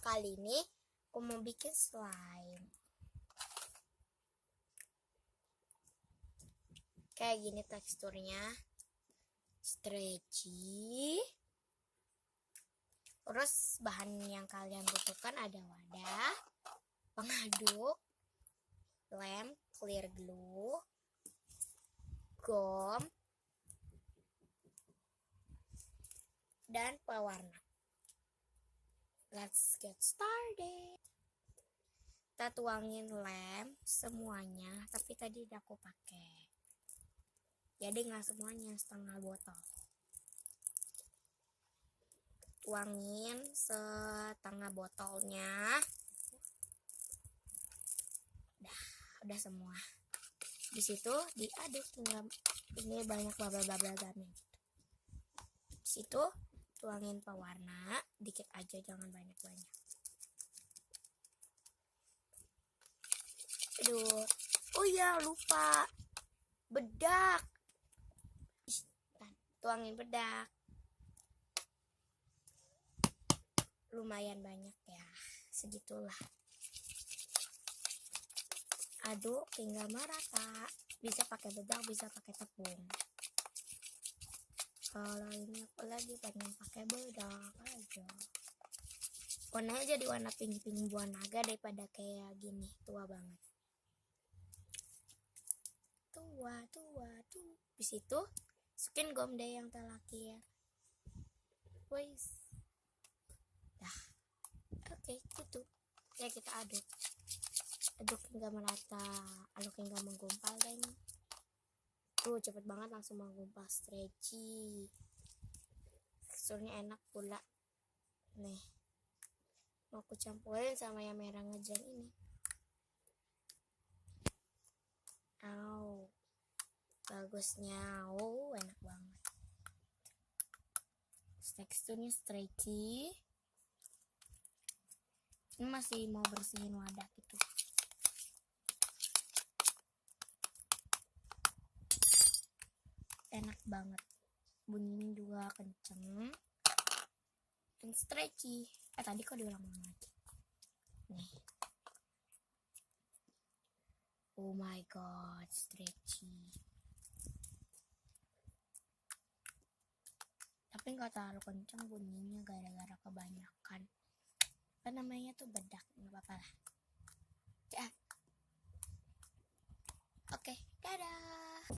kali ini aku mau bikin slime. Kayak gini teksturnya, stretchy. Terus bahan yang kalian butuhkan ada wadah, pengaduk, lem, clear glue, gom, dan pewarna. Let's get started. Kita tuangin lem semuanya, tapi tadi udah aku pakai. Jadi nggak semuanya, setengah botol. Tuangin setengah botolnya. Udah semua. Di situ diaduk, ini banyak bubble-bubblegannya. Di situ tuangin pewarna, dikit aja, jangan banyak-banyak. Aduh, oh ya lupa, bedak. Tuangin bedak. Lumayan banyak ya, segitulah. Aduk hingga merata. Bisa pakai bedak, bisa pakai tepung. Kalau ini aku lagi pengen pakai bedak aja. Warnanya jadi warna pink-pink buah naga daripada kayak gini, tua banget. Tua. Di situ masukin gom deh yang telaki ya. Wais. Oke, gitu. Ya kita aduk hingga merata, aduk hingga menggumpal deh. Tuh cepet banget langsung menggumpal, stretchy. Teksturnya enak pula. Nih, mau aku campurin sama yang merah ngejreng ini. Bagusnya, enak banget. Teksturnya stretchy. Ini masih mau bersihin wadah gitu. Enak banget, bunyinya juga kenceng dan stretchy. Tadi kok diulang lagi. Nih, oh my god, stretchy. Tapi nggak terlalu kenceng bunyinya gara-gara kebanyakan. Apa namanya tuh, bedak, nggak apa-apa lah.